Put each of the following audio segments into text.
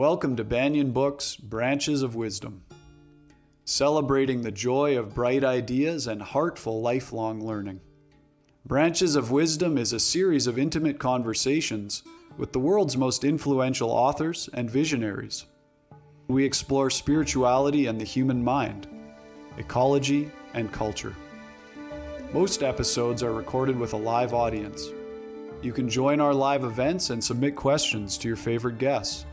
Welcome to Banyan Books, Branches of Wisdom, celebrating the joy of bright ideas and heartful lifelong learning. Branches of Wisdom is a series of intimate conversations with the world's most influential authors and visionaries. We explore spirituality and the human mind, ecology and culture. Most episodes are recorded with a live audience. You can join our live events and submit questions to your favorite guests.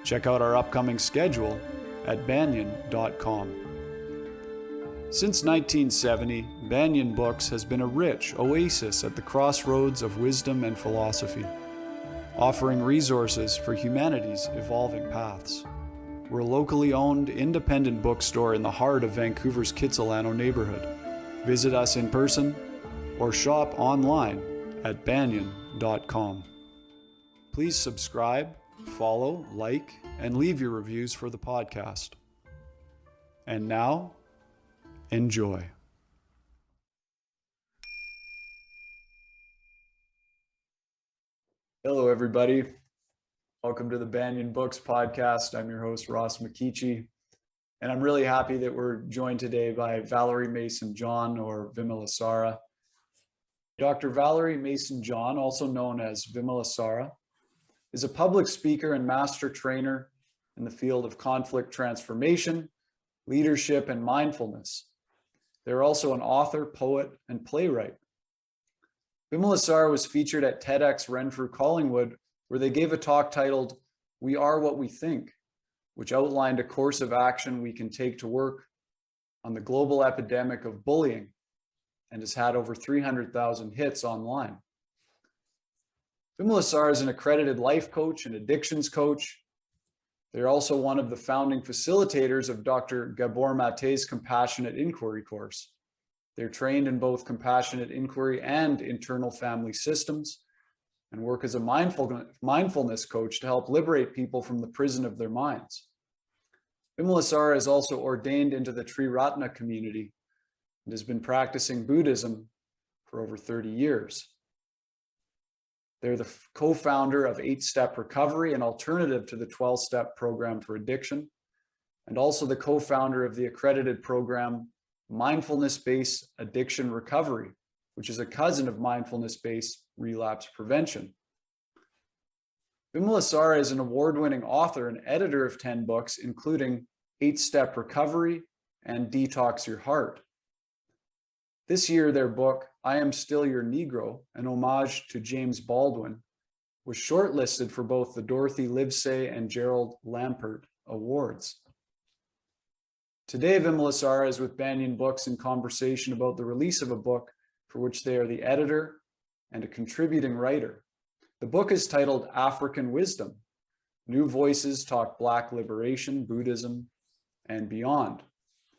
Check out our upcoming schedule at banyan.com. Since 1970, Banyan Books has been a rich oasis at the crossroads of wisdom and philosophy, offering resources for humanity's evolving paths. We're a locally owned, independent bookstore in the heart of Vancouver's Kitsilano neighborhood. Visit us in person or shop online at banyan.com. Please subscribe, follow, like, and leave your reviews for the podcast. And now, enjoy. Hello, everybody. Welcome to the Banyan Books podcast. I'm your host, Ross McKeechee, and I'm really happy that we're joined today by Valerie Mason-John, or Vimalasara. Dr. Valerie Mason-John, also known as Vimalasara, is a public speaker and master trainer in the field of conflict transformation, leadership, and mindfulness. They're also an author, poet, and playwright. Vimalasara was featured at TEDx Renfrew Collingwood, where they gave a talk titled, "We Are What We Think," which outlined a course of action we can take to work on the global epidemic of bullying, and has had over 300,000 hits online. Vimalasara is an accredited life coach and addictions coach. They're also one of the founding facilitators of Dr. Gabor Mate's Compassionate Inquiry course. They're trained in both compassionate inquiry and internal family systems, and work as a mindfulness coach to help liberate people from the prison of their minds. Vimalasara is also ordained into the Triratna community and has been practicing Buddhism for over 30 years. They're the co-founder of 8-Step Recovery, an alternative to the 12-Step program for addiction, and also the co-founder of the accredited program Mindfulness-Based Addiction Recovery, which is a cousin of mindfulness-based relapse prevention. Vimalasara is an award-winning author and editor of 10 books, including 8-Step Recovery and Detox Your Heart. This year, their book, I Am Still Your Negro, an homage to James Baldwin, was shortlisted for both the Dorothy, Livesay, and Gerald Lampert awards. Today, Vimalasara is with Banyan Books in conversation about the release of a book for which they are the editor and a contributing writer. The book is titled Afrikan Wisdom: New Voices Talk Black Liberation, Buddhism, and Beyond.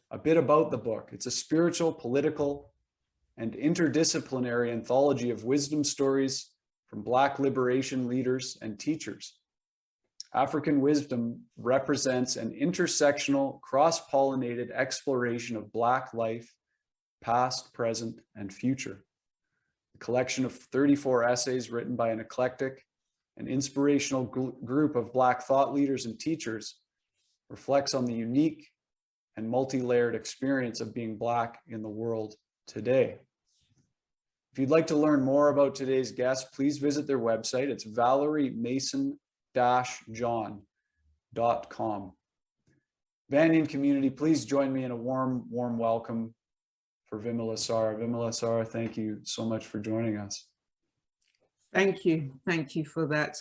A bit about the book. It's a spiritual, political, and interdisciplinary anthology of wisdom stories from Black liberation leaders and teachers. Afrikan Wisdom represents an intersectional, cross-pollinated exploration of Black life, past, present, and future. A collection of 34 essays written by an eclectic and inspirational group of Black thought leaders and teachers reflects on the unique and multi-layered experience of being Black in the world today. If you'd like to learn more about today's guest, please visit their website. It's ValerieMason-John.com. Banyan community, please join me in a warm welcome for Vimalasara. Vimalasara, thank you so much for joining us. Thank you. Thank you for that.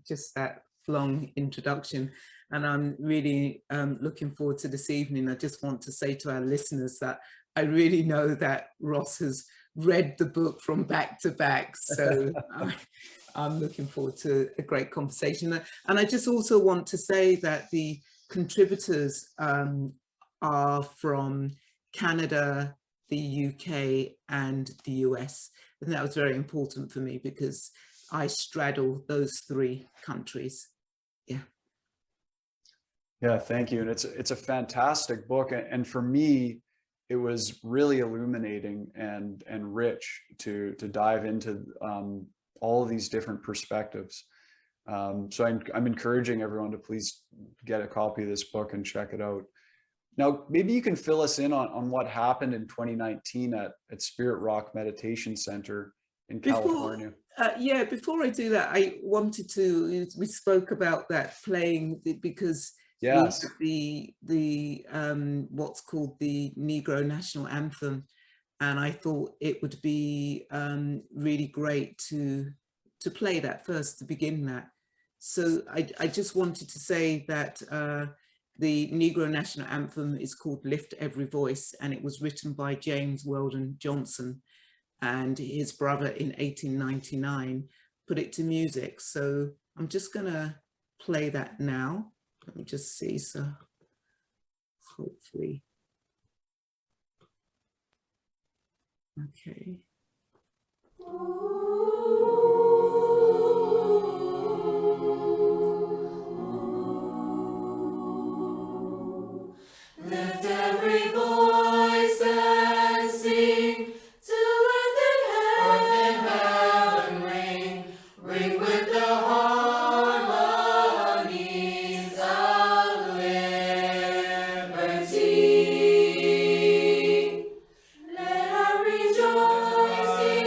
Just that long introduction. And I'm really looking forward to this evening. I just want to say to our listeners that I really know that Ross has read the book from back to back. So I'm looking forward to a great conversation. And I just also want to say that the contributors are from Canada, the UK, and the US. And that was very important for me because I straddle those 3 countries. Yeah, thank you. And it's a fantastic book. And for me, it was really illuminating and rich to dive into all of these different perspectives. So I'm encouraging everyone to please get a copy of this book and check it out. Now, maybe you can fill us in on what happened in 2019 at Spirit Rock Meditation Center in California. Before I do that, I wanted to, we spoke about that playing because yes, we have the what's called the Negro National Anthem, and I thought it would be really great to play that first, to begin that. So I just wanted to say that the Negro National Anthem is called Lift Every Voice, and it was written by James Weldon Johnson, and his brother in 1899 put it to music. So I'm just gonna play that now. Let me just see, so hopefully. Okay. Lift every voice and sing, till earth and heaven ring, ring with the harmonies of liberty. Let our rejoicing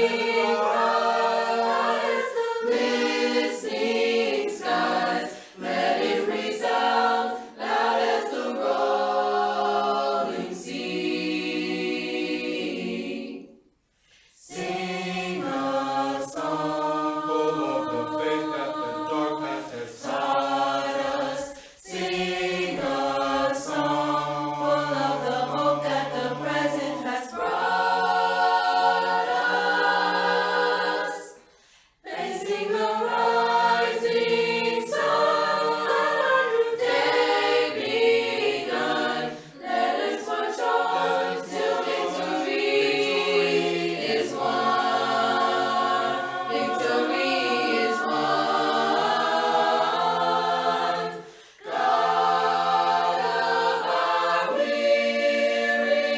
rise as the listening skies. Let it resound loud as the rolling sea. Sing a song full of the faith that the dark past has taught us. Sing a song full of the hope that the present has brought us. Facing the rising sun, a new day begun. Let us march on till victory is won. Victory is won. God of our wearies,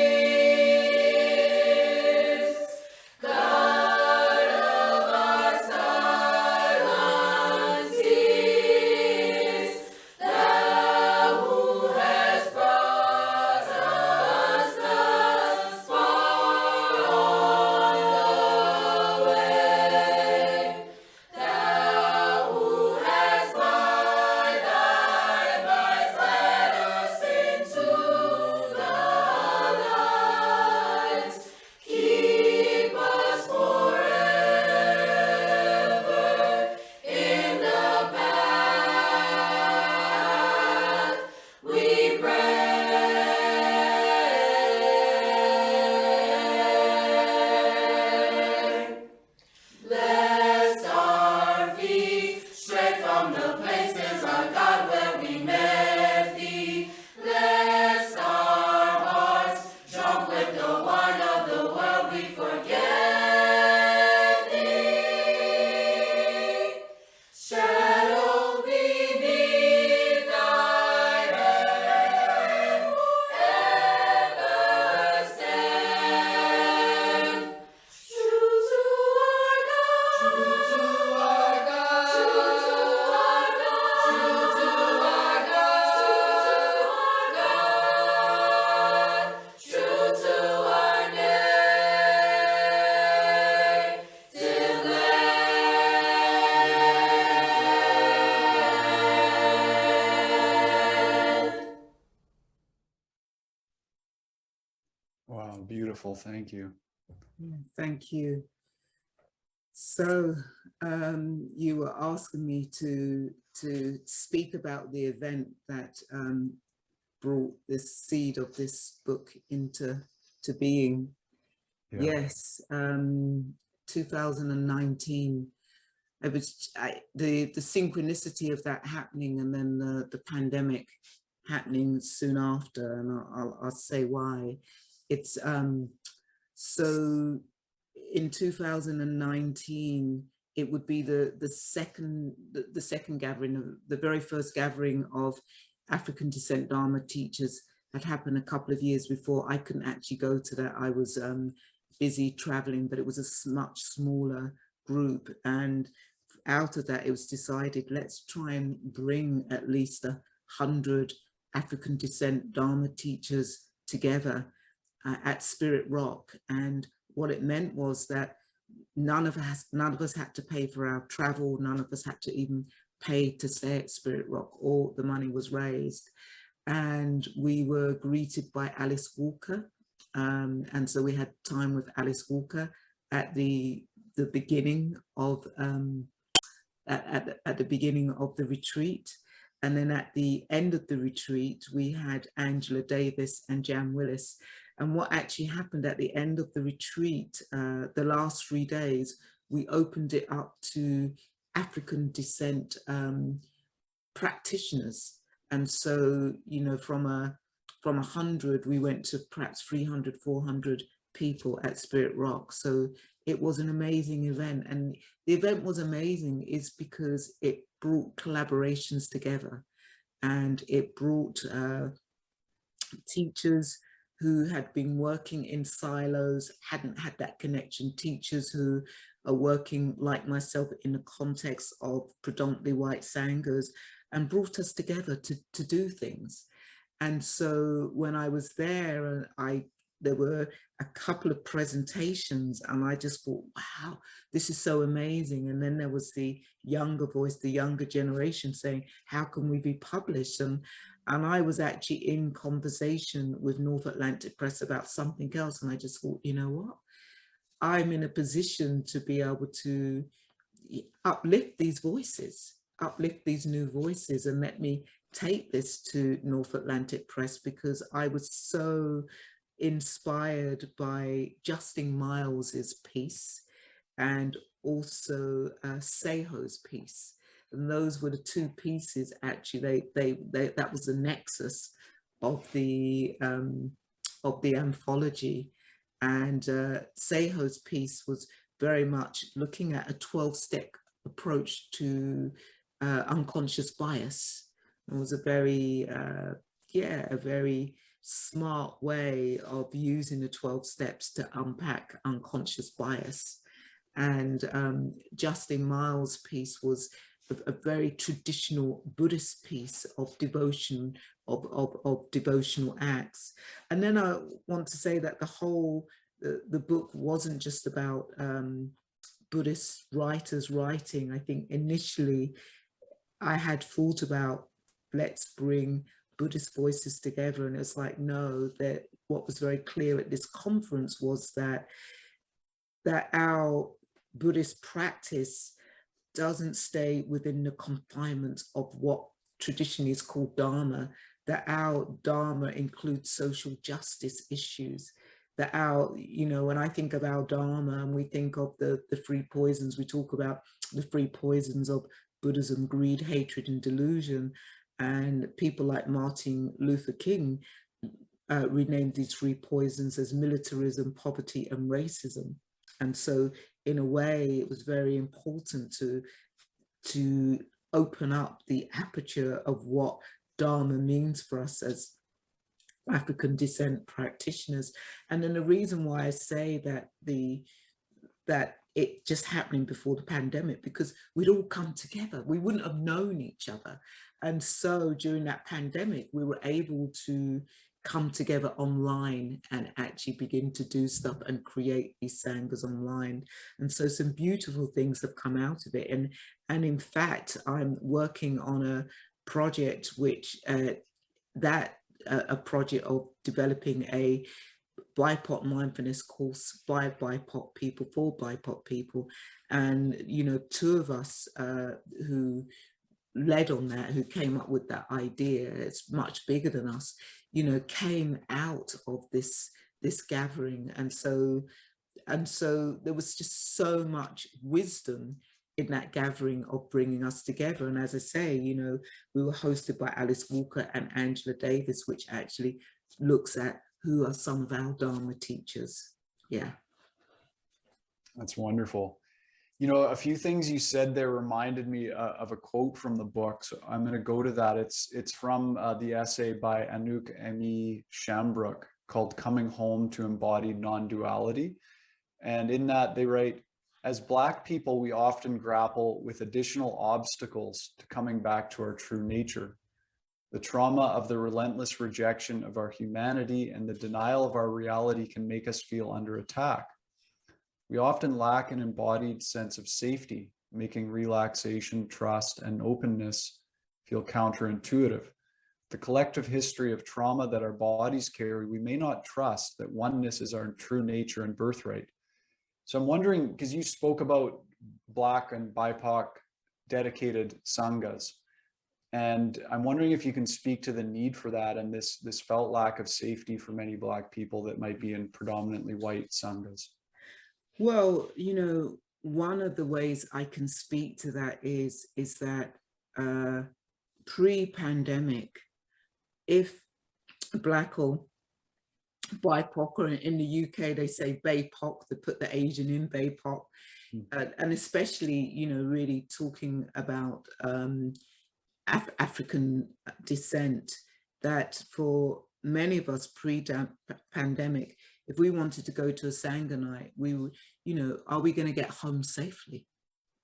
God of our silent tears, Thou who hast brought us thus far on the way, Thou who hast by Thy might led us into the light, keep us forever in the path we pray. Bless our feet straight from the places, our God, where we met Thee. Bless our hearts drunk with the wine of the world, we forget Thee. Shadow beneath Thy hand, ever stand. True to our God, true to our God, true to our God, true to our God, true to our native land. wow, beautiful. Thank you. Yeah, thank you. So you were asking me to speak about the event that brought this seed of this book into being. Yeah. Yes, 2019. It was the synchronicity of that happening, and then the pandemic happening soon after, and I'll say why. It's so in 2019 it would be the second gathering, the very first gathering of African descent Dharma teachers had happened a couple of years before. I couldn't actually go to that. I was busy traveling, but it was a much smaller group, and out of that, it was decided, let's try and bring at least 100 African descent Dharma teachers together at Spirit Rock. And what it meant was that none of us had to pay for our travel. None of us had to even pay to stay at Spirit Rock. All the money was raised. And we were greeted by Alice Walker. And so we had time with Alice Walker at the beginning of at the beginning of the retreat. And then at the end of the retreat, we had Angela Davis and Jan Willis. And what actually happened at the end of the retreat, the last 3 days, we opened it up to African descent practitioners. And so, you know, from 100, we went to perhaps 300, 400 people at Spirit Rock. So it was an amazing event. And the event was amazing is because it brought collaborations together, and it brought teachers who had been working in silos, hadn't had that connection, teachers who are working like myself in the context of predominantly white sanghas, and brought us together to do things. And so when I was there, there were a couple of presentations, and I just thought, wow, this is so amazing. And then there was the younger voice, the younger generation saying, how can we be published? And I was actually in conversation with North Atlantic Press about something else. And I just thought, you know what? I'm in a position to be able to uplift these voices, uplift these new voices, and let me take this to North Atlantic Press, because I was so inspired by Justin Miles's piece and also Seho's piece. And those were the two pieces, actually, that was the nexus of the anthology. And Seho's piece was very much looking at a 12-step approach to unconscious bias. It was a very, a very smart way of using the 12 steps to unpack unconscious bias. And Justin Miles' piece was a very traditional Buddhist piece of devotion, of devotional acts. And then I want to say that the book wasn't just about Buddhist writers writing. I think initially I had thought about, let's bring Buddhist voices together. And it's like, no, that what was very clear at this conference was that our Buddhist practice doesn't stay within the confinements of what traditionally is called Dharma, that our Dharma includes social justice issues, that our, you know, when I think of our Dharma and we think of the three poisons, we talk about the three poisons of Buddhism, greed, hatred, and delusion. And people like Martin Luther King renamed these three poisons as militarism, poverty, and racism. And so in a way, it was very important to open up the aperture of what Dharma means for us as African descent practitioners. And then the reason why I say that it just happening before the pandemic, because we'd all come together. We wouldn't have known each other. And so during that pandemic, we were able to come together online and actually begin to do stuff and create these sanghas online. And so some beautiful things have come out of it. And in fact, I'm working on a project which a project of developing a BIPOC mindfulness course by BIPOC people for BIPOC people. And, you know, two of us who led on that, who came up with that idea, it's much bigger than us, you know, came out of this gathering. And so there was just so much wisdom in that gathering of bringing us together. And as I say, you know, we were hosted by Alice Walker and Angela Davis, which actually looks at who are some of our Dharma teachers. Yeah. That's wonderful. You know, a few things you said there reminded me of a quote from the book. So I'm going to go to that. It's from the essay by Anouk Amy Shambrook called Coming Home to Embodied Non-Duality. And in that they write, As Black people, we often grapple with additional obstacles to coming back to our true nature. The trauma of the relentless rejection of our humanity and the denial of our reality can make us feel under attack. We often lack an embodied sense of safety, making relaxation, trust, and openness feel counterintuitive. The collective history of trauma that our bodies carry, we may not trust that oneness is our true nature and birthright. So I'm wondering, because you spoke about Black and BIPOC dedicated sanghas, and I'm wondering if you can speak to the need for that and this felt lack of safety for many Black people that might be in predominantly white sanghas. Well, you know, one of the ways I can speak to that is that pre-pandemic, if Black or BIPOC, or in the UK they say BIPOC, they put the Asian in BIPOC, and especially, you know, really talking about African descent, that for many of us pre-pandemic, if we wanted to go to a Sangha night, we would, you know, are we going to get home safely?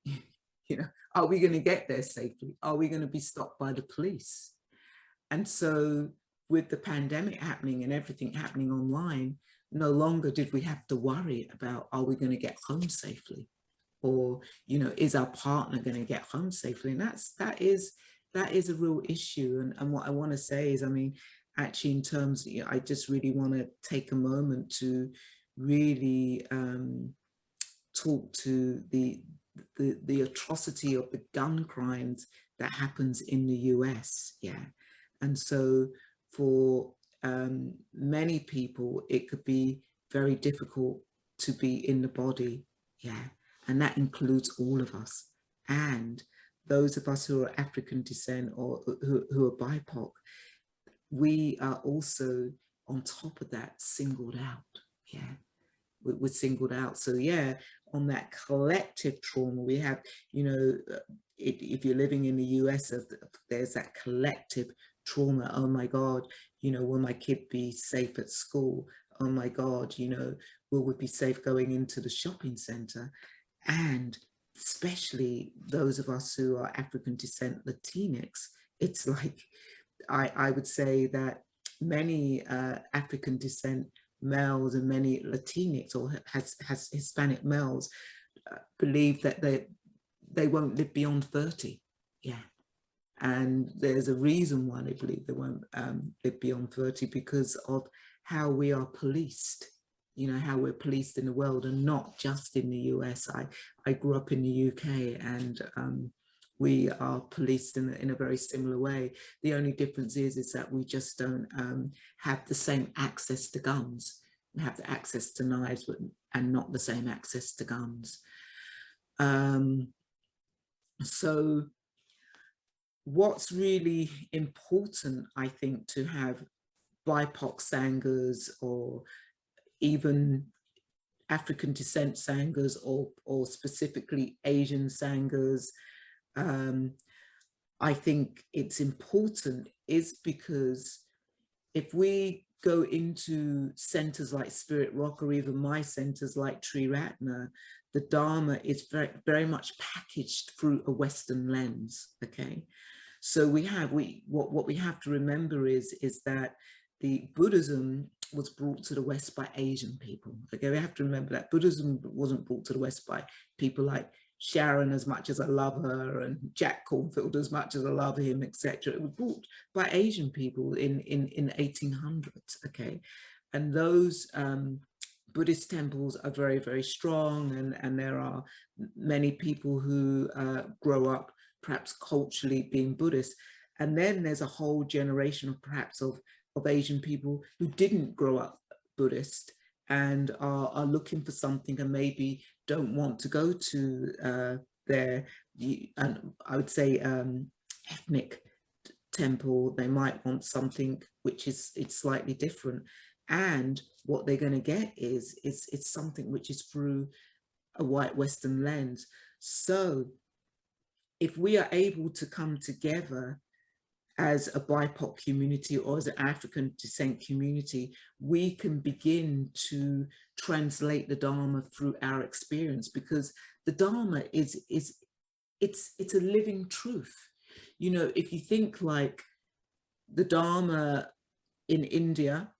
You know, are we going to get there safely? Are we going to be stopped by the police? And so with the pandemic happening and everything happening online, no longer did we have to worry about, are we going to get home safely? Or, you know, is our partner going to get home safely? And that is a real issue. And what I want to say is, I mean, actually in terms, you know, I just really want to take a moment to really talk to the atrocity of the gun crimes that happens in the US. Yeah. And so for many people, it could be very difficult to be in the body. Yeah. And that includes all of us. And those of us who are African descent or who are BIPOC, we are also on top of that singled out. Yeah, we're singled out. So yeah, on that collective trauma we have, you know, if you're living in the US, there's that collective trauma. Oh my God, you know, will my kid be safe at school? Oh my God, you know, will we be safe going into the shopping center? And especially those of us who are African descent Latinx, it's like, I would say that many African descent males and many Latinx or has Hispanic males believe that they won't live beyond 30. Yeah. And there's a reason why they believe they won't live beyond 30, because of how we are policed. You know, how we're policed in the world, and not just in the US. I grew up in the UK, and we are policed in a very similar way. The only difference is that we just don't have the same access to guns. We have the access to knives, and not the same access to guns. So what's really important, I think, to have BIPOC sanghas or even African descent sanghas or specifically Asian sanghas, I think it's important is because if we go into centers like Spirit Rock, or even my centers like Triratna, the Dharma is very, very much packaged through a Western lens. Okay, so what we have to remember is that the Buddhism was brought to the West by Asian people. Okay, we have to remember that Buddhism wasn't brought to the West by people like Sharon, as much as I love her, and Jack Cornfield, as much as I love him, etc. It was brought by Asian people in 1800s. Okay, and those Buddhist temples are very, very strong, and there are many people who grow up perhaps culturally being Buddhist, and then there's a whole generation of perhaps of Asian people who didn't grow up Buddhist and are looking for something, and maybe don't want to go to their, and I would say ethnic temple. They might want something which is slightly different, and what they're going to get is it's something which is through a white Western lens. So if we are able to come together as a BIPOC community or as an African descent community, we can begin to translate the Dharma through our experience, because the Dharma it's a living truth. You know, if you think like the Dharma in India,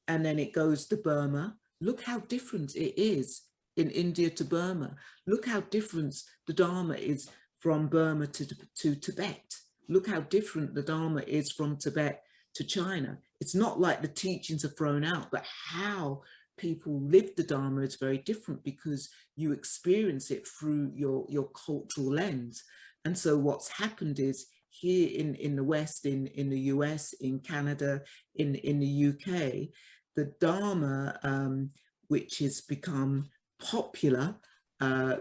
and then it goes to Burma, look how different it is in India to Burma. Look how different the Dharma is from Burma to Tibet. Look how different the Dharma is from Tibet to China. It's not like the teachings are thrown out, but how people live the Dharma is very different because you experience it through your cultural lens. And so what's happened is here in the West, in the US, in Canada, in the UK, the Dharma, which has become popular, a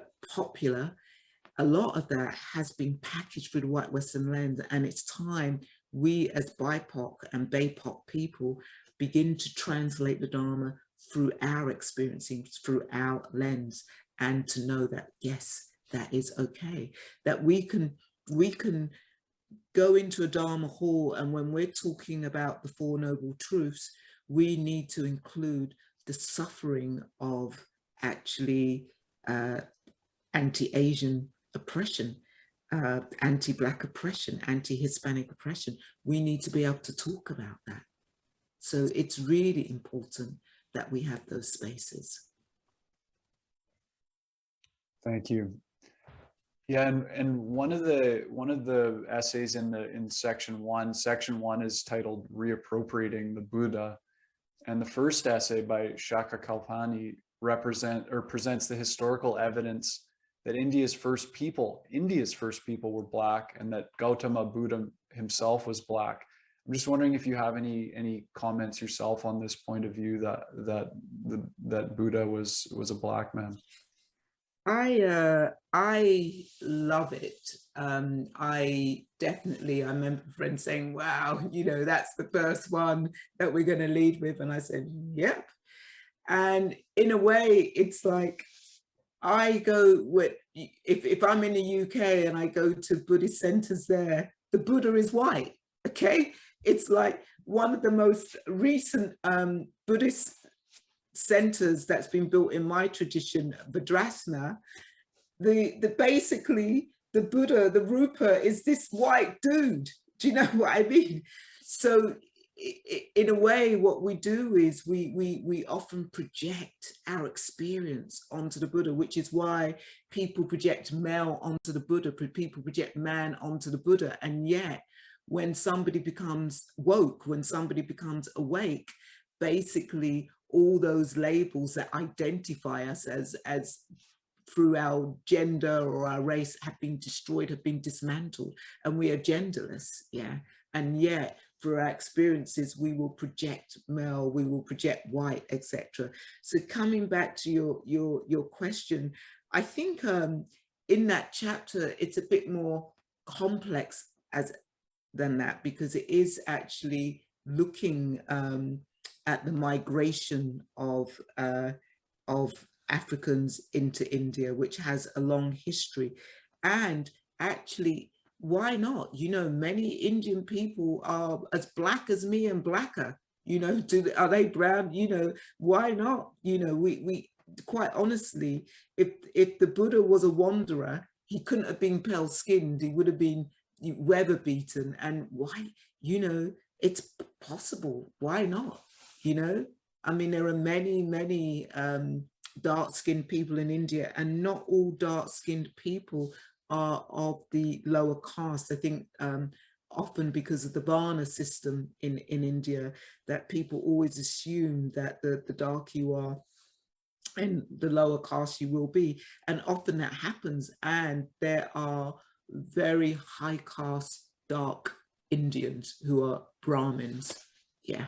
lot of that has been packaged through the white Western lens, and it's time we as BIPOC and BAPOC people begin to translate the Dharma through our experiencing, through our lens, and to know that, yes, that is okay, that we can go into a Dharma hall, and when we're talking about the Four Noble Truths, we need to include the suffering of actually anti-Asian oppression, anti-Black oppression, anti-Hispanic oppression. We need to be able to talk about that. So it's really important that we have those spaces. Thank you. Yeah, and one of the essays in section one is titled Reappropriating the Buddha, and the first essay by Shaka Kalpani presents the historical evidence that India's first people were Black, and that Gautama Buddha himself was Black. I'm just wondering if you have any comments yourself on this point of view that Buddha was a Black man. I love it. I remember friends saying, wow, you know, that's the first one that we're going to lead with. And I said, yep. And in a way, it's like, I go with, if I'm in the UK and I go to Buddhist centers there, the Buddha is white, okay? It's like one of the most recent Buddhist centers that's been built in my tradition, Vajrasana, basically the Buddha, the Rupa, is this white dude. Do you know what I mean? So in a way, what we do is we often project our experience onto the Buddha, which is why people project male onto the Buddha, people project man onto the Buddha. And yet, when somebody becomes woke, when somebody becomes awake, basically all those labels that identify us as through our gender or our race have been destroyed, have been dismantled, and we are genderless, yeah. And yet, for our experiences, we will project male, we will project white, etc. So coming back to your question, I think in that chapter, it's a bit more complex than that, because it is actually looking at the migration of Africans into India, which has a long history. And actually, why not? You know, many Indian people are as Black as me and Blacker. You know, are they brown? You know, why not? You know, we quite honestly, if the Buddha was a wanderer, he couldn't have been pale skinned. He would have been weather beaten. And why? You know, it's possible. Why not? You know, I mean, there are many dark-skinned people in India, and not all dark-skinned people are of the lower caste. I think often because of the Varna system in India, that people always assume that the darker you are and the lower caste you will be. And often that happens, and there are very high caste dark Indians who are Brahmins, yeah.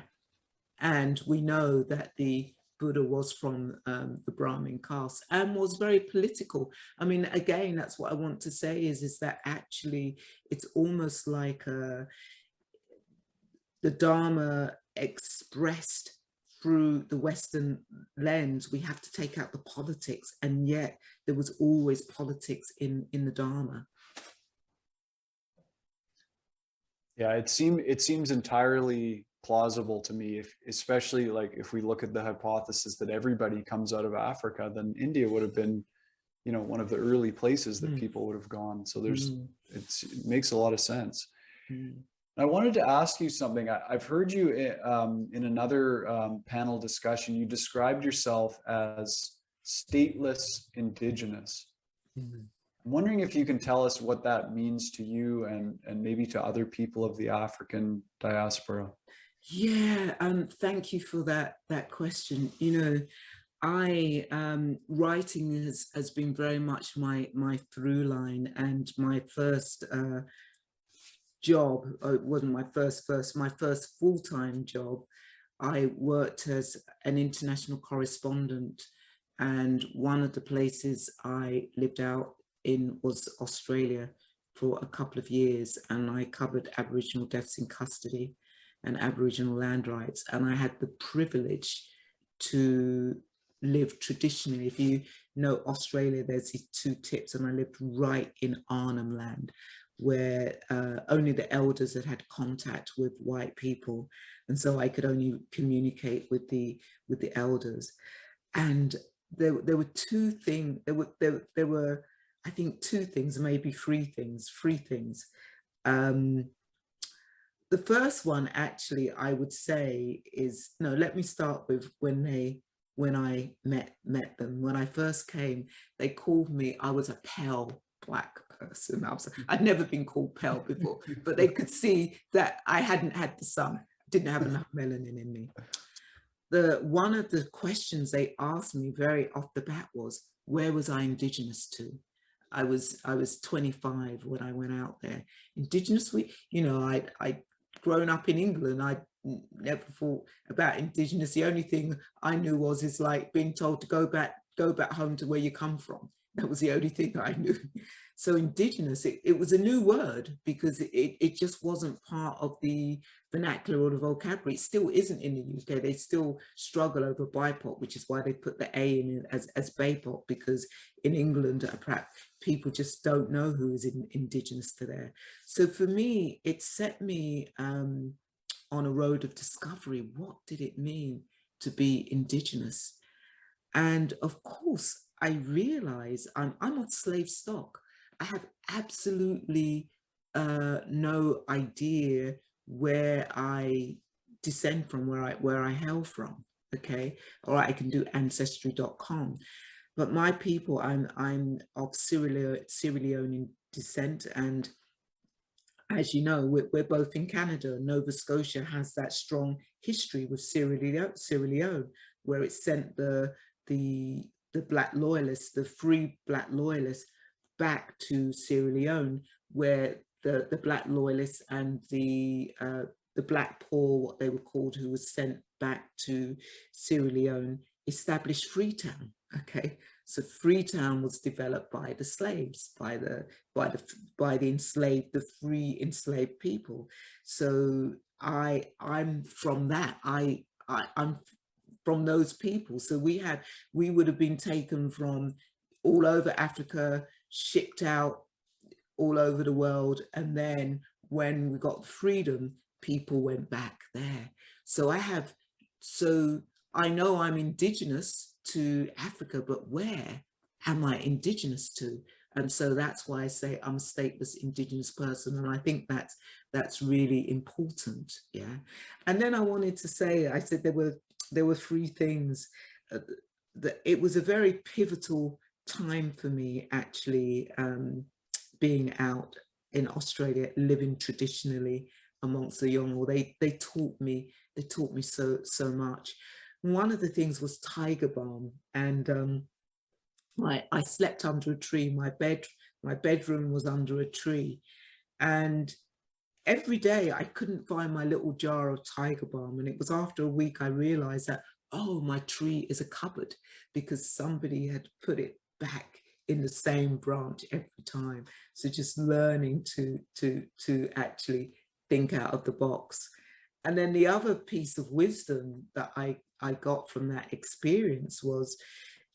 And we know that the Buddha was from the Brahmin caste and was very political. I mean, again, that's what I want to say is that actually it's almost like the Dharma expressed through the Western lens. We have to take out the politics, and yet there was always politics in the Dharma. Yeah, it seems entirely plausible to me, especially like if we look at the hypothesis that everybody comes out of Africa, then India would have been you know, one of the early places that people would have gone. So there's, it makes a lot of sense. I wanted to ask you something. I've heard you in another panel discussion, you described yourself as stateless indigenous. I'm wondering if you can tell us what that means to you and maybe to other people of the African diaspora. Yeah, thank you for that question. You know, writing has been very much my through line, and my first job, it wasn't my first full-time job. I worked as an international correspondent, and one of the places I lived out in was Australia for a couple of years, and I covered Aboriginal deaths in custody and Aboriginal land rights. And I had the privilege to live traditionally. If you know Australia, there's these two tips, and I lived right in Arnhem Land, where only the elders had contact with white people, and so I could only communicate with the elders. And there were two things. There were I think two things, maybe three things. The first one, actually, I would say is, no, let me start with when I met them. When I first came, they called me, I was a pale Black person. I'd never been called pale before, but they could see that I hadn't had the sun, didn't have enough melanin in me. One of the questions they asked me very off the bat was, where was I indigenous to? I was 25 when I went out there. Indigenous, you know, I'd grown up in England. I never thought about indigenous. The only thing I knew was, it's like being told to go back home to where you come from. That was the only thing I knew. So indigenous, it was a new word, because it just wasn't part of the vernacular or the vocabulary. It still isn't in the UK. They still struggle over BIPOC, which is why they put the A in it as BIPOC, because in England, perhaps people just don't know who is indigenous to there. So for me, it set me on a road of discovery. What did it mean to be indigenous? And of course, I realize I'm of slave stock. I have absolutely no idea where I descend from, where I hail from. Okay, or I can do ancestry.com. But my people, I'm of Sierra Leone descent, and as you know, we're both in Canada. Nova Scotia has that strong history with Sierra Leone, where it sent the Black loyalists, the free Black loyalists, back to Sierra Leone, where the Black loyalists and the Black poor, what they were called, who was sent back to Sierra Leone, established Freetown. Okay, so Freetown was developed by the slaves, by the enslaved, the free enslaved people. So I'm from that. I'm from those people. So we would have been taken from all over Africa, shipped out all over the world. And then when we got freedom, people went back there. So I know I'm indigenous to Africa, but where am I indigenous to? And so that's why I say I'm a stateless indigenous person. And I think that's really important. Yeah. And then I wanted to say, I said there were three things. That it was a very pivotal time for me, actually, being out in Australia, living traditionally amongst the young. They taught me so much. One of the things was tiger balm, and I slept under a tree. My bedroom was under a tree, and every day I couldn't find my little jar of tiger balm. And it was after a week I realized that, oh, my tree is a cupboard, because somebody had put it back in the same branch every time. So just learning to actually think out of the box. And then the other piece of wisdom that I got from that experience was,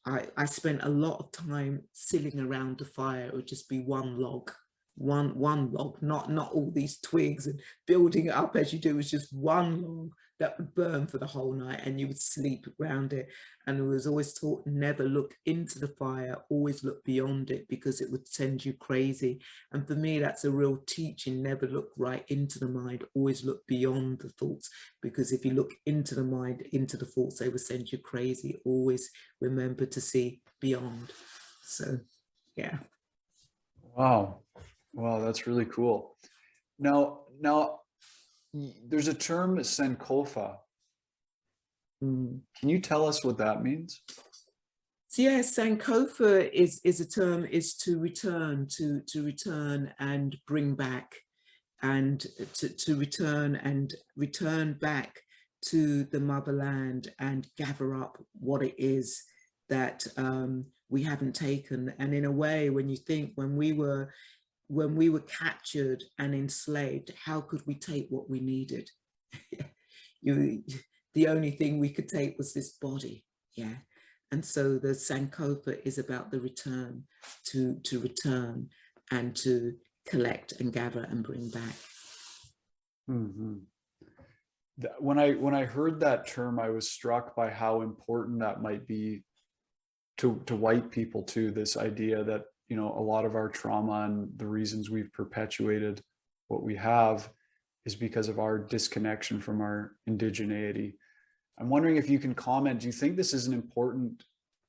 I spent a lot of time sitting around the fire. It would just be one log, one log, not all these twigs and building it up as you do. It's just one log that would burn for the whole night, and you would sleep around it. And it was always taught, never look into the fire, always look beyond it, because it would send you crazy. And for me, that's a real teaching. Never look right into the mind, always look beyond the thoughts, because if you look into the mind, into the thoughts, they will send you crazy. Always remember to see beyond. So yeah. Wow. Wow, that's really cool. Now, there's a term, Sankofa. Can you tell us what that means? So yeah, Sankofa is a term, is to return, to return and bring back, and to return back to the motherland and gather up what it is that we haven't taken. And in a way, when you think, when we were captured and enslaved, how could we take what we needed? The only thing we could take was this body. Yeah. And so the Sankofa is about the return, to return and to collect and gather and bring back. Mm-hmm. When I heard that term, I was struck by how important that might be to white people too. This idea that, you know, a lot of our trauma and the reasons we've perpetuated what we have is because of our disconnection from our indigeneity. I'm wondering if you can comment, do you think this is an important,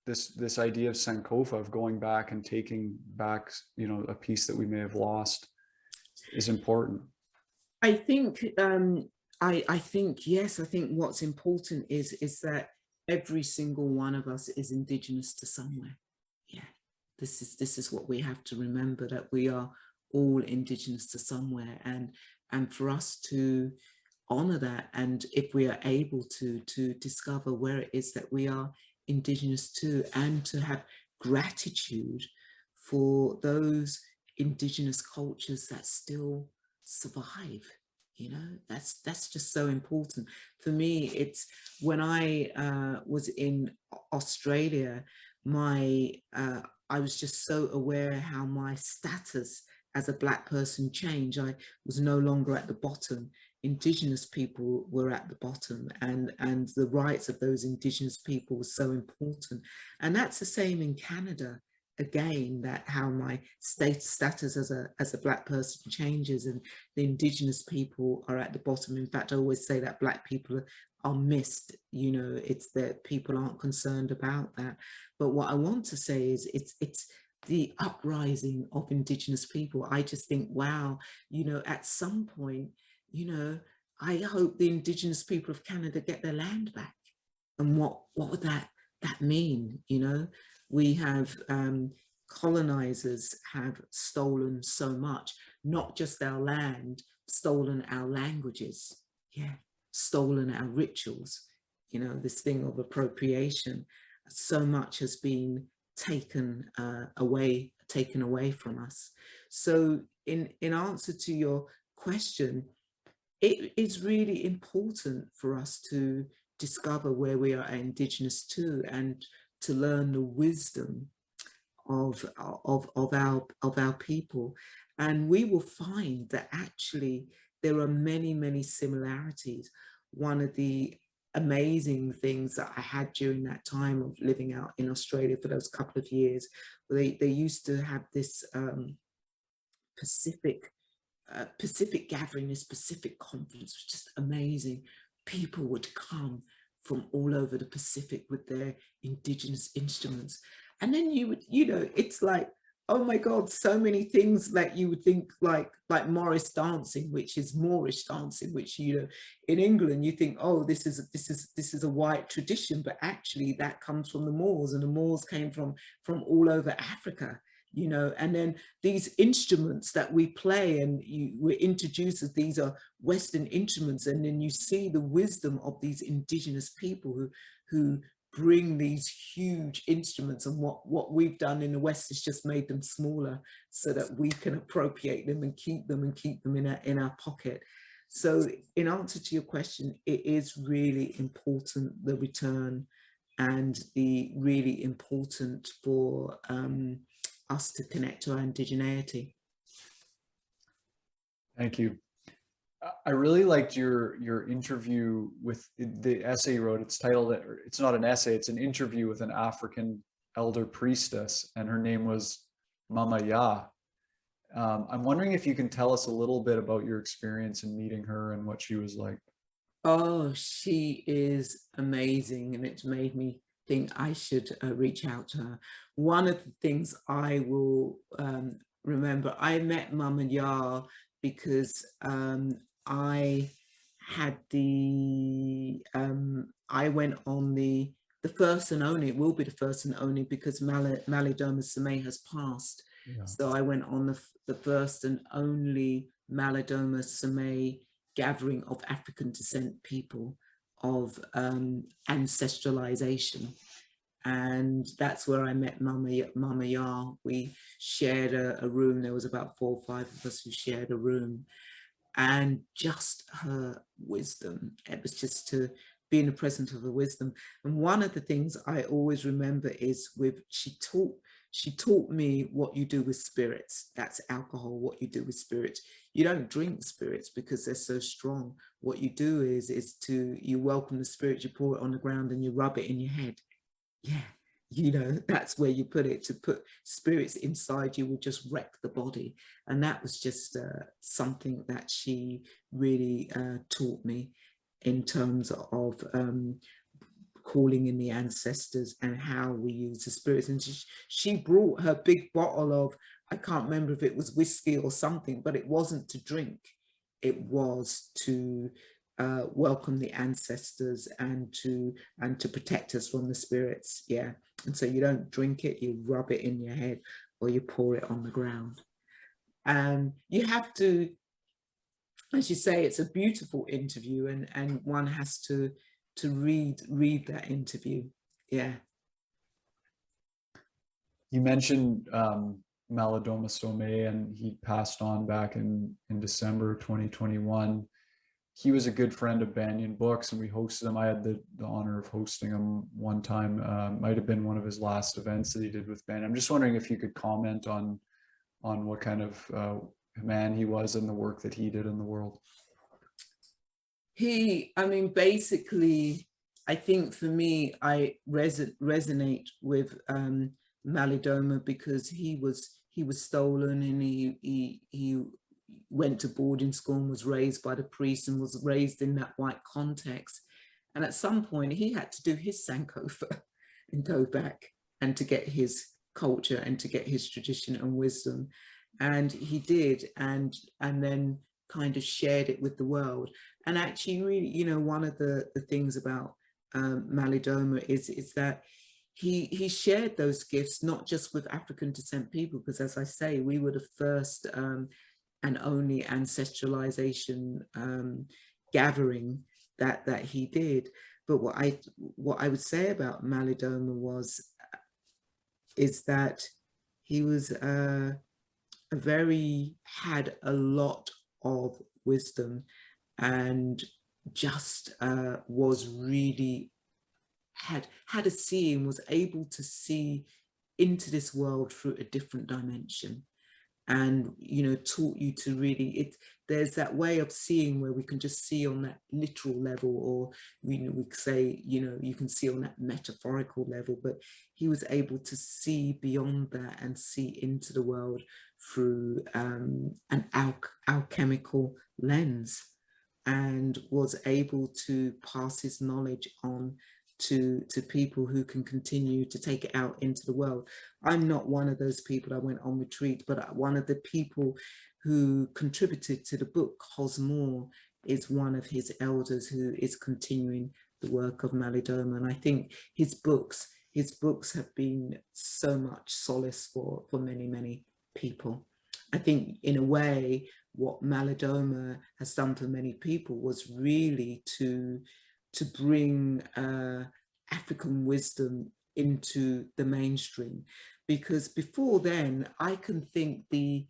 this idea of Sankofa, of going back and taking back, you know, a piece that we may have lost, is important? I think, I think, yes, I think what's important is that every single one of us is indigenous to somewhere. Yeah, this is what we have to remember, that we are all indigenous to somewhere, and for us to honor that, and if we are able to discover where it is that we are indigenous to, and to have gratitude for those indigenous cultures that still survive. You know, that's just so important. For me, it's when I was in Australia, I was just so aware how my status as a Black person changed. I was no longer at the bottom. Indigenous people were at the bottom, and the rights of those indigenous people was so important. And that's the same in Canada. Again, that how my status as a Black person changes, and the indigenous people are at the bottom. In fact, I always say that Black people are missed. You know, it's that people aren't concerned about that. But what I want to say is it's the uprising of indigenous people. I just think, wow, you know, at some point, you know, I hope the indigenous people of Canada get their land back. And what would that mean? You know, we have colonizers have stolen so much, not just our land, stolen our languages, yeah, stolen our rituals. You know, this thing of appropriation, so much has been taken away from us. So in answer to your question, it is really important for us to discover where we are indigenous to, and to learn the wisdom of our people. And we will find that actually there are many similarities. One of the amazing things that I had during that time of living out in Australia for those couple of years, they used to have this Pacific gathering, this Pacific conference, was just amazing. People would come from all over the Pacific with their indigenous instruments. And then you would, you know, it's like, oh my God, so many things that you would think like Morris dancing, which is Moorish dancing, which, you know, in England, you think, oh, this is a white tradition, but actually that comes from the Moors, and the Moors came from all over Africa. You know, and then these instruments that we play, and we're introduced as these are Western instruments, and then you see the wisdom of these indigenous people who bring these huge instruments, and what we've done in the West is just made them smaller so that we can appropriate them and keep them in our pocket. So in answer to your question, it is really important, the return, and the really important for us to connect to our indigeneity. Thank you. I really liked your interview with the essay you wrote. It's titled, it's not an essay, it's an interview with an African elder priestess, and her name was Mama Ya. I'm wondering if you can tell us a little bit about your experience in meeting her and what she was like. Oh, she is amazing, and it's made me think I should reach out to her. One of the things I will remember, I met Mama Ya because I had I went on the first and only, it will be the first and only because Malidoma Somé has passed. Yeah. So I went on the first and only Malidoma Somé gathering of African descent people of ancestralization. And that's where I met Mama Ya. We shared a room. There was about 4 or 5 of us who shared a room. And just her wisdom, it was just to be in the presence of her wisdom. And one of the things I always remember is she taught me what you do with spirits. That's alcohol, what you do with spirits. You don't drink spirits because they're so strong. What you do is you welcome the spirit, you pour it on the ground and you rub it in your head. Yeah, that's where you put it. To put spirits inside you will just wreck the body. And that was just something that she really taught me in terms of calling in the ancestors and how we use the spirits. And she brought her big bottle of, I can't remember if it was whiskey or something, but it wasn't to drink. It was to welcome the ancestors and to protect us from the spirits. Yeah. And so you don't drink it, you rub it in your head or you pour it on the ground. And you have to, as you say, it's a beautiful interview, and one has to read that interview. Yeah. You mentioned Malidoma Somé, and he passed on back in December 2021. He was a good friend of Banyan Books, and we hosted him. I had the honor of hosting him one time. Might have been one of his last events that he did with Banyan. I'm just wondering if you could comment on what kind of man he was and the work that he did in the world. Basically, I think for me, I resonate with Malidoma because he was stolen, and he went to boarding school and was raised by the priest and was raised in that white context. And at some point he had to do his Sankofa and go back and to get his culture and to get his tradition and wisdom. And he did, and then kind of shared it with the world. And actually, really, one of the things about Malidoma is that he shared those gifts not just with African descent people, because as I say, we were the first and only ancestralization gathering that he did. But what I would say about Malidoma is that he was had a lot of wisdom, and just was really had a seeing, was able to see into this world through a different dimension. And taught you to really, there's that way of seeing where we can just see on that literal level, or we could say you can see on that metaphorical level, but he was able to see beyond that and see into the world through an alchemical lens, and was able to pass his knowledge on to people who can continue to take it out into the world. I'm not one of those people that went on retreat, but one of the people who contributed to the book, Hosmore, is one of his elders who is continuing the work of Malidoma. And I think his books have been so much solace for many, many people. I think in a way, what Malidoma has done for many people was really to bring African wisdom into the mainstream. Because before then, I can think the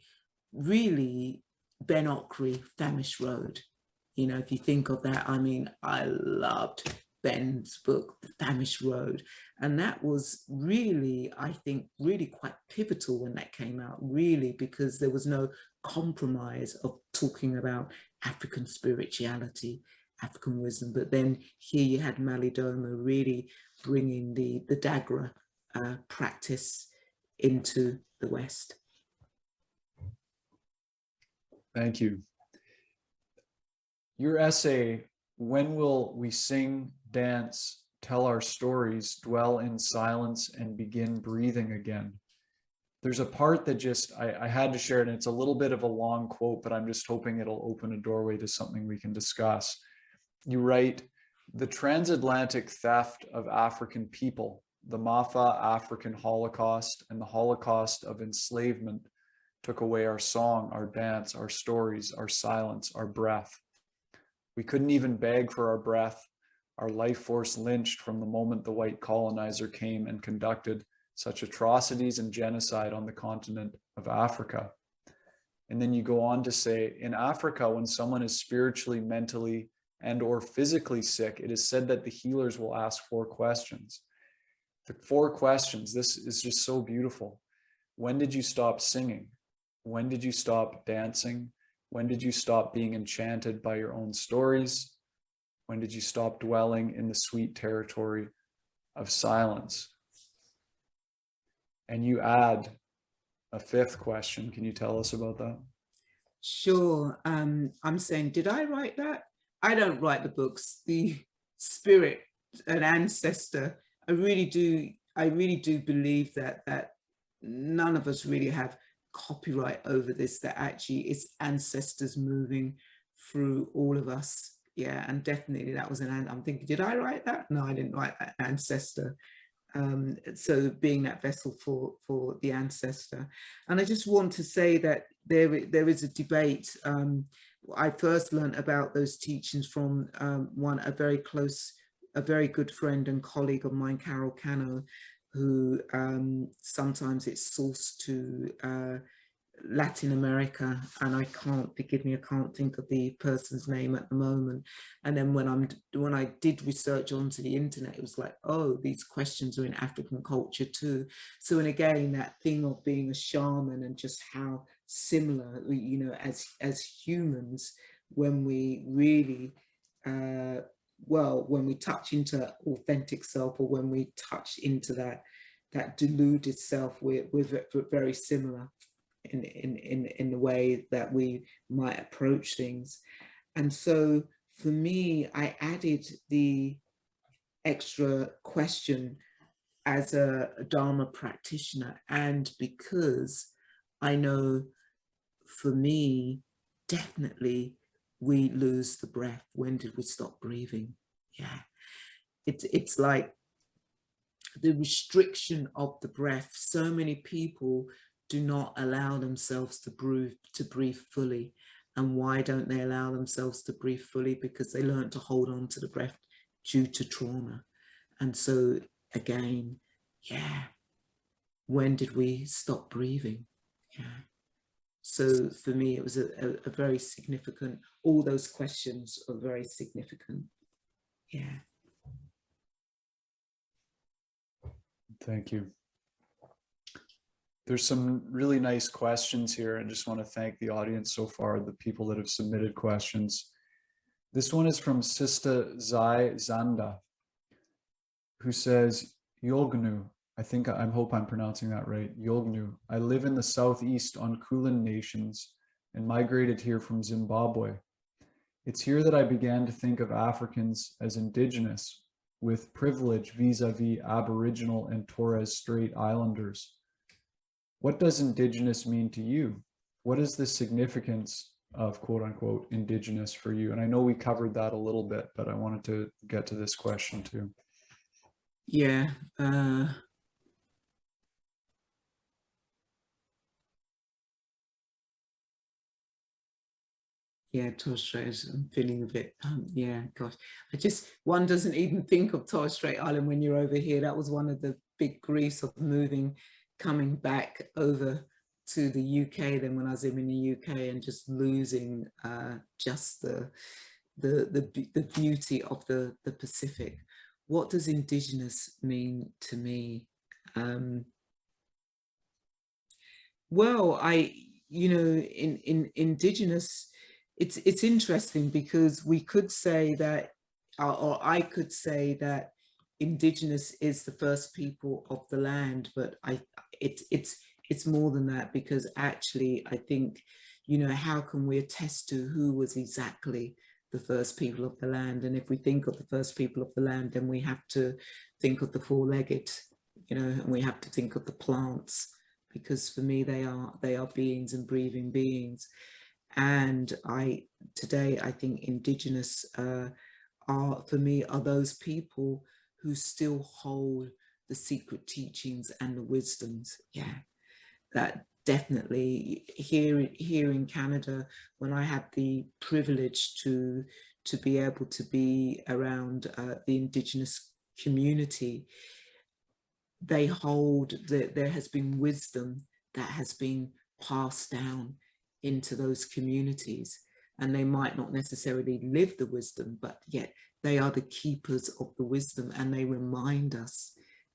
really Ben Okri, Famish Road, if you think of that, I loved Ben's book, The Famished Road. And that was really, I think, really quite pivotal when that came out, really, because there was no compromise of talking about African spirituality, African wisdom. But then here you had Malidoma really bringing the Dagra practice into the West. Thank you. Your essay, When Will We Sing, Dance, Tell Our Stories, Dwell in Silence, and Begin Breathing Again? There's a part that just, I had to share it, and it's a little bit of a long quote, but I'm just hoping it'll open a doorway to something we can discuss. You write, the transatlantic theft of African people, the Mafa African Holocaust, and the Holocaust of enslavement took away our song, our dance, our stories, our silence, our breath. We couldn't even beg for our breath, our life force lynched from the moment the white colonizer came and conducted such atrocities and genocide on the continent of Africa. And then you go on to say, in Africa, when someone is spiritually, mentally, and or physically sick, it is said that the healers will ask 4 questions. The 4 questions, this is just so beautiful. When did you stop singing? When did you stop dancing? When did you stop being enchanted by your own stories? When did you stop dwelling in the sweet territory of silence? And you add a 5th question. Can you tell us about that? Sure. I'm saying, did I write that? I don't write the books. The spirit, an ancestor, I really do believe that none of us really have copyright over this, that actually it's ancestors moving through all of us. Yeah, and definitely that was I'm thinking, did I write that? No, I didn't write that, ancestor. So being that vessel for the ancestor. And I just want to say that there is a debate. I first learned about those teachings from a very good friend and colleague of mine, Carol Cano, who sometimes it's sourced to Latin America, and I can't think of the person's name at the moment. And then when I did research onto the internet, it was like, oh, these questions are in African culture too. So, and again, that thing of being a shaman and just how similar, you know, as humans, when we really when we touch into authentic self, or when we touch into that deluded self, we're very similar in the way that we might approach things. And so for me, I added the extra question as a Dharma practitioner, and because I know for me, definitely we lose the breath. When did we stop breathing? Yeah, it's like the restriction of the breath. So many people do not allow themselves to breathe fully. And why don't they allow themselves to breathe fully? Because they learn to hold on to the breath due to trauma. And so again, yeah, when did we stop breathing? Yeah. So for me, it was a very significant, all those questions are very significant. Yeah. Thank you. There's some really nice questions here. I just want to thank the audience so far, the people that have submitted questions. This one is from Sista Zai Zanda, who says, Yolgnu, I hope I'm pronouncing that right, Yolgnu. I live in the southeast on Kulin Nations and migrated here from Zimbabwe. It's here that I began to think of Africans as indigenous, with privilege vis-a-vis Aboriginal and Torres Strait Islanders. What does indigenous mean to you? What is the significance of quote unquote indigenous for you? And I know we covered that a little bit, but I wanted to get to this question too. Yeah. Yeah, Torres Strait, I'm feeling a bit, yeah, gosh. One doesn't even think of Torres Strait Island when you're over here. That was one of the big griefs of coming back over to the UK then when I was in the UK, and just losing just the beauty of the Pacific. what does indigenous mean to me? Well, in indigenous, it's interesting because we could say that, or I could say that indigenous is the first people of the land, but it's more than that, because actually I think, how can we attest to who was exactly the first people of the land? And if we think of the first people of the land, then we have to think of the four-legged, and we have to think of the plants, because for me they are beings and breathing beings. And today I think indigenous are those people who still hold the secret teachings and the wisdoms. Yeah, that definitely here in Canada, when I had the privilege to be able to be around the indigenous community, they hold that there has been wisdom that has been passed down into those communities, and they might not necessarily live the wisdom, but yet they are the keepers of the wisdom, and they remind us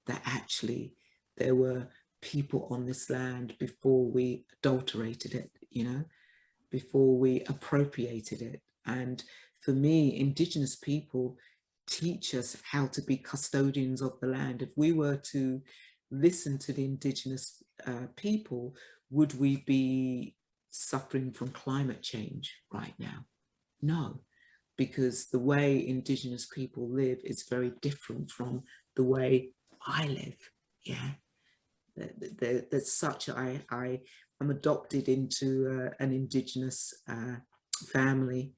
that actually there were people on this land before we adulterated it, before we appropriated it. And for me, indigenous people teach us how to be custodians of the land. If we were to listen to the indigenous people, would we be suffering from climate change right now? No, because the way indigenous people live is very different from the way I live. Yeah, there's such, I'm adopted into an indigenous family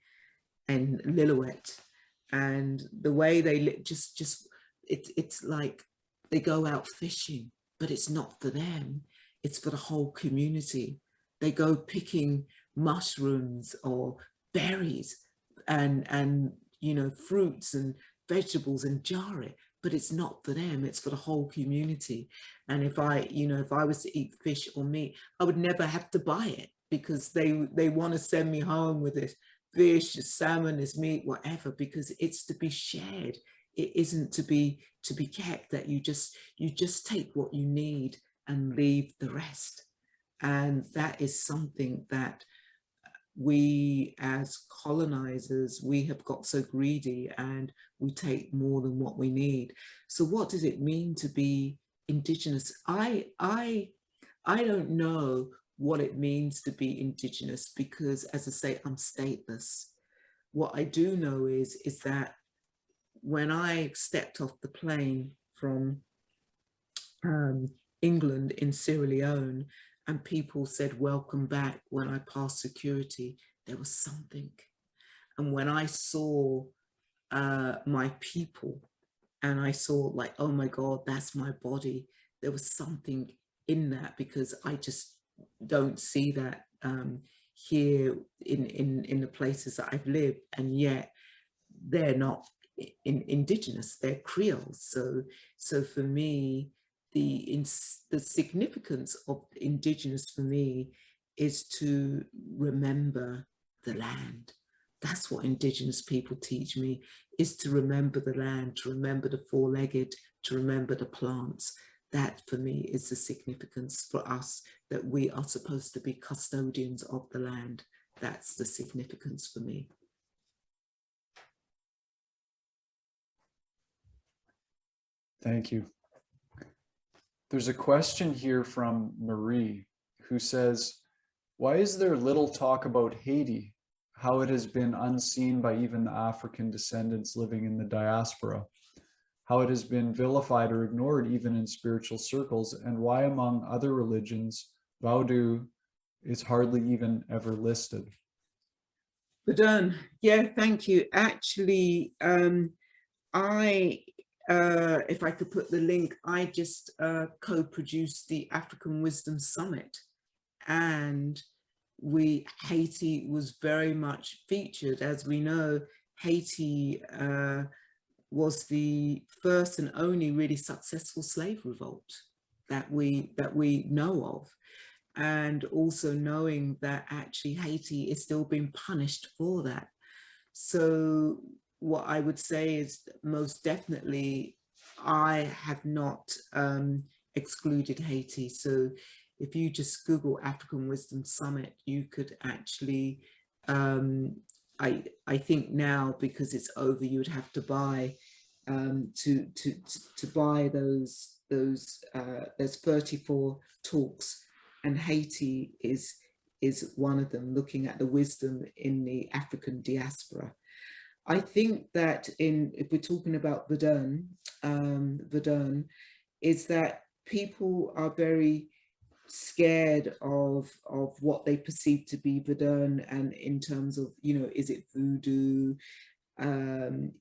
in Lillooet, and the way they live, it's like they go out fishing, but it's not for them, it's for the whole community. They go picking mushrooms or berries and fruits and vegetables and jar it, but it's not for them, it's for the whole community. And if I was to eat fish or meat, I would never have to buy it, because they want to send me home with this fish, salmon, this meat, whatever, because it's to be shared. It isn't to be kept, that you just take what you need and leave the rest. And that is something that we as colonizers, we have got so greedy and we take more than what we need. So what does it mean to be indigenous? I don't know what it means to be indigenous, because as I say, I'm stateless. What I do know is that when I stepped off the plane from England in Sierra Leone, and people said, welcome back, when I passed security, there was something. And when I saw my people, and I saw like, oh my God, that's my body, there was something in that, because I just don't see that here in the places that I've lived, and yet they're not indigenous, they're Creoles. So for me, the significance of indigenous for me is to remember the land. That's what indigenous people teach me, is to remember the land, to remember the four-legged, to remember the plants. That for me is the significance for us, that we are supposed to be custodians of the land. That's the significance for me. Thank you. There's a question here from Marie, who says, why is there little talk about Haiti, how it has been unseen by even the African descendants living in the diaspora, how it has been vilified or ignored even in spiritual circles, and why among other religions, Vodou is hardly even ever listed? Badun, yeah, thank you. Actually, if I could put the link, I just co-produced the Afrikan Wisdom Summit, and Haiti was very much featured. As we know, Haiti was the first and only really successful slave revolt that we know of. And also knowing that actually Haiti is still being punished for that. So what I would say is most definitely I have not excluded Haiti. So if you just Google African Wisdom Summit, you could actually, I think now, because it's over, you would have to buy to buy those there's 34 talks, and Haiti is one of them, looking at the wisdom in the African diaspora. I think that if we're talking about Verdun, is that people are very scared of what they perceive to be Verdun, and in terms of, you know, is it voodoo?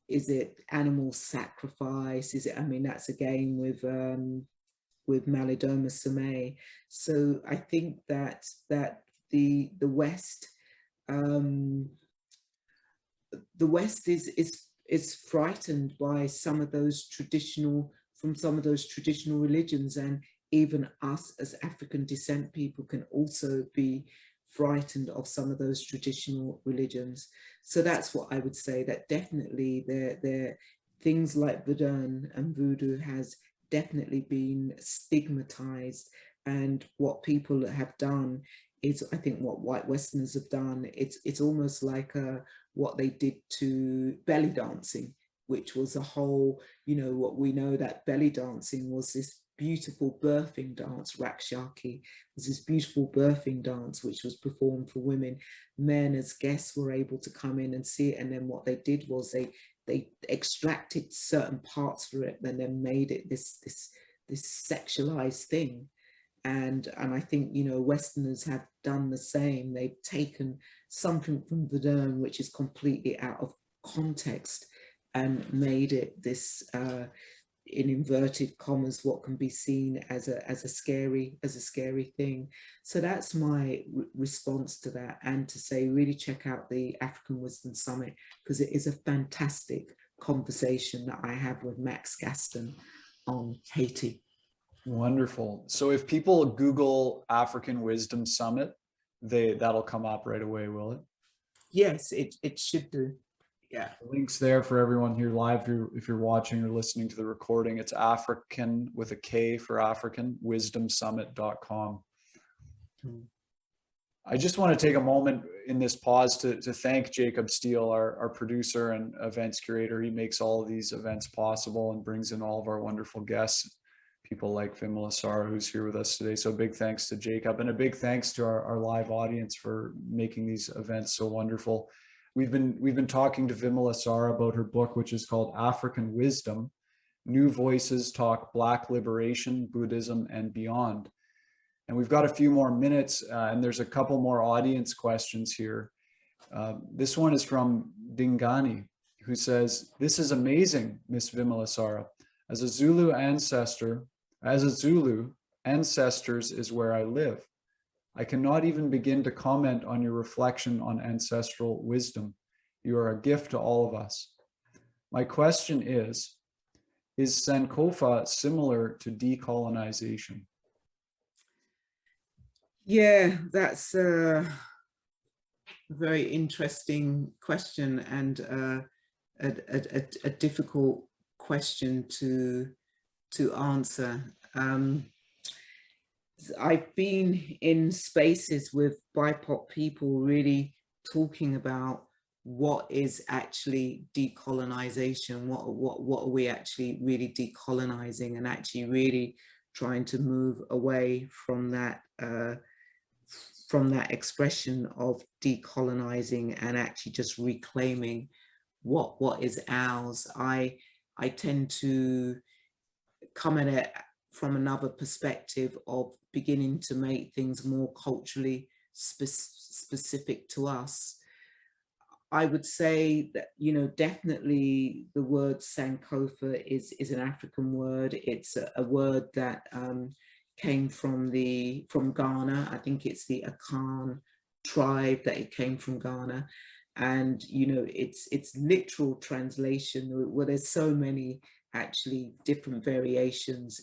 Is it animal sacrifice? Is it, I mean, that's again with Malidoma Somé. So I think that the West, the West is frightened by some of those traditional religions, and even us as African descent people can also be frightened of some of those traditional religions. So that's what I would say, that definitely there things like Verdun and voodoo has definitely been stigmatized, and what people have done is, I think what white Westerners have done, it's almost like what they did to belly dancing, which was a whole, you know, what we know that belly dancing was this beautiful birthing dance. Rakshaki was this beautiful birthing dance which was performed for women. Men as guests were able to come in and see it, and then what they did was they extracted certain parts for it and then made it this sexualized thing. And I think, you know, Westerners have done the same. They've taken something from Verdun which is completely out of context and made it this in inverted commas, what can be seen as a scary thing. So that's my response to that, and to say really check out the African Wisdom Summit, because it is a fantastic conversation that I have with Max Gaston on Haiti. Wonderful. So if people Google African Wisdom Summit, that'll come up right away, will it? Yes, it should do. Yeah. Links there for everyone here live. If you're watching or listening to the recording, it's African with a K for African, wisdomsummit.com. I just want to take a moment in this pause to thank Jacob Steele, our producer and events curator. He makes all of these events possible and brings in all of our wonderful guests, people like Vimalasara, who's here with us today. So big thanks to Jacob, and a big thanks to our live audience for making these events so wonderful. We've been talking to Vimalasara about her book, which is called Afrikan Wisdom: New Voices Talk Black Liberation, Buddhism, and Beyond. And we've got a few more minutes, and there's a couple more audience questions here. This one is from Dingani, who says, "This is amazing, Miss Vimalasara. As a Zulu, ancestors is where I live. I cannot even begin to comment on your reflection on ancestral wisdom. You are a gift to all of us. My question is Sankofa similar to decolonization?" Yeah, that's a very interesting question, and a difficult question to answer. I've been in spaces with BIPOC people really talking about what is actually decolonization, what are we actually really decolonizing, and actually really trying to move away from that expression of decolonizing and actually just reclaiming what is ours. I tend to come at it from another perspective of beginning to make things more culturally specific to us. I would say that, you know, definitely the word Sankofa is an African word. It's a word that came from Ghana. I think it's the Akan tribe that it came from Ghana. And, you know, its literal translation, well, there's so many actually different variations,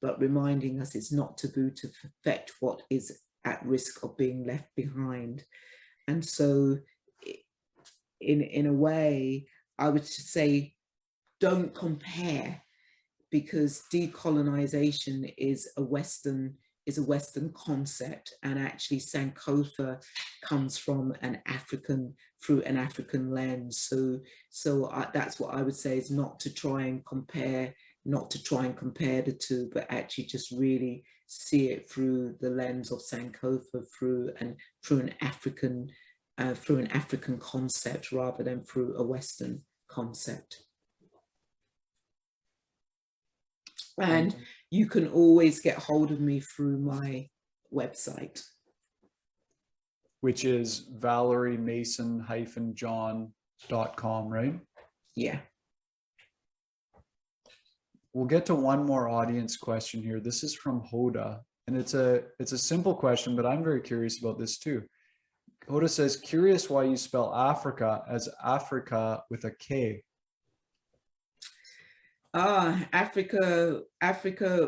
but reminding us it's not taboo to perfect what is at risk of being left behind. And so in a way, I would say don't compare, because decolonization is a Western concept, and actually Sankofa comes from through an African lens. So that's what I would say, is not to try and compare the two, but actually just really see it through the lens of Sankofa, through an African concept rather than through a Western concept. And you can always get hold of me through my website, which is Valerie Mason-John.com, right? Yeah. We'll get to one more audience question here. This is from Hoda, and it's a simple question, but I'm very curious about this too. Hoda says, curious why you spell Africa as Africa with a K. Africa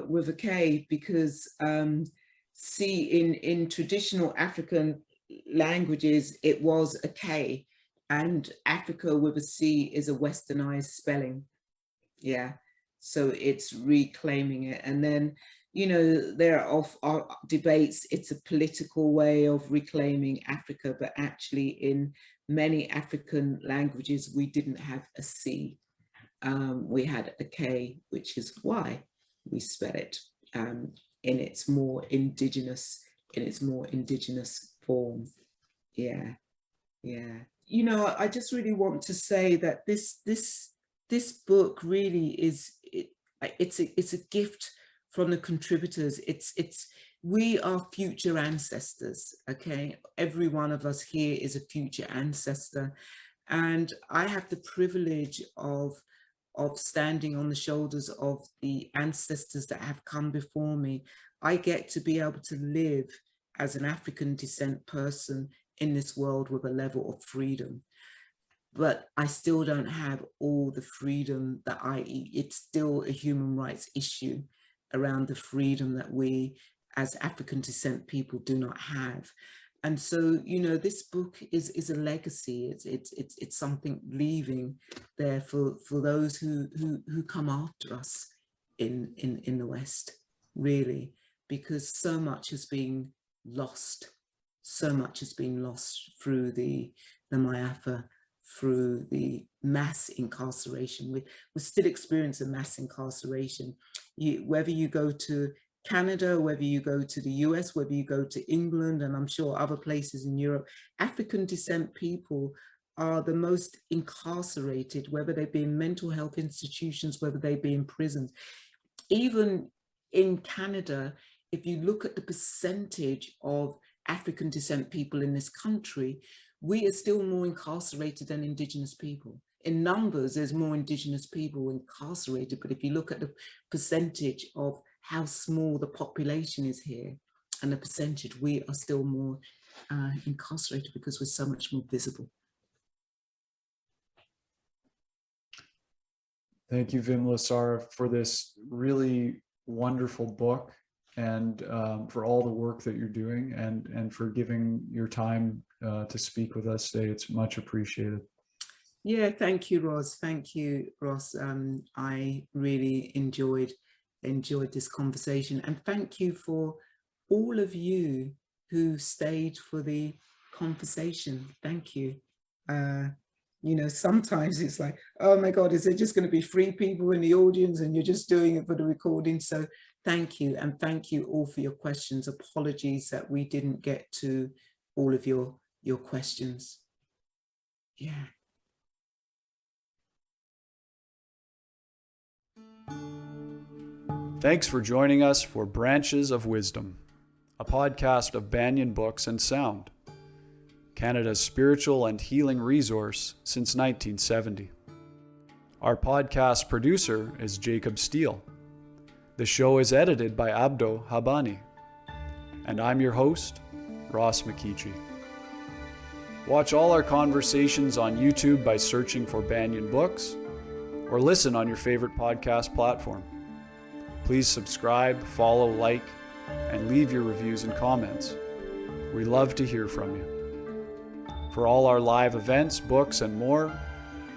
with a K, because see, in traditional African languages, it was a K, and Africa with a C is a westernized spelling. Yeah, so it's reclaiming it. And then, there are debates, it's a political way of reclaiming Africa, but actually in many African languages, we didn't have a C. We had a K, which is why we spell it in its more indigenous form. Yeah. I just really want to say that this book really is it's a gift from the contributors. We are future ancestors. Okay, every one of us here is a future ancestor, and I have the privilege of standing on the shoulders of the ancestors that have come before me. I get to be able to live as an African descent person in this world with a level of freedom. But I still don't have all the freedom that it's still a human rights issue around the freedom that we as African descent people do not have. And so, this book is a legacy. It's something leaving there for those who come after us in the West, really, because so much has been lost. So much has been lost through the Mayafa, through the mass incarceration. We still experience a mass incarceration. Whether you go to Canada, whether you go to the US, whether you go to England, and I'm sure other places in Europe, African descent people are the most incarcerated, whether they be in mental health institutions, whether they be in prisons. Even in Canada, if you look at the percentage of African descent people in this country, we are still more incarcerated than indigenous people. In numbers, there's more indigenous people incarcerated, but if you look at the percentage of how small the population is here and the percentage, we are still more incarcerated because we're so much more visible. Thank you, Vimalasara, for this really wonderful book, and for all the work that you're doing, and for giving your time to speak with us today. It's much appreciated. Yeah, thank you, Ross. Thank you, Ross. I really enjoyed this conversation, and thank you for all of you who stayed for the conversation. Thank you. Sometimes it's like, oh my God, is there just going to be 3 people in the audience and you're just doing it for the recording? So thank you, and thank you all for your questions. Apologies that we didn't get to all of your questions. Yeah. Thanks for joining us for Branches of Wisdom, a podcast of Banyan Books and Sound, Canada's spiritual and healing resource since 1970. Our podcast producer is Jacob Steele. The show is edited by Abdo Habani. And I'm your host, Ross McKeechee. Watch all our conversations on YouTube by searching for Banyan Books, or listen on your favorite podcast platform. Please subscribe, follow, like, and leave your reviews and comments. We love to hear from you. For all our live events, books, and more,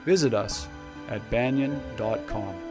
Visit us at banyan.com.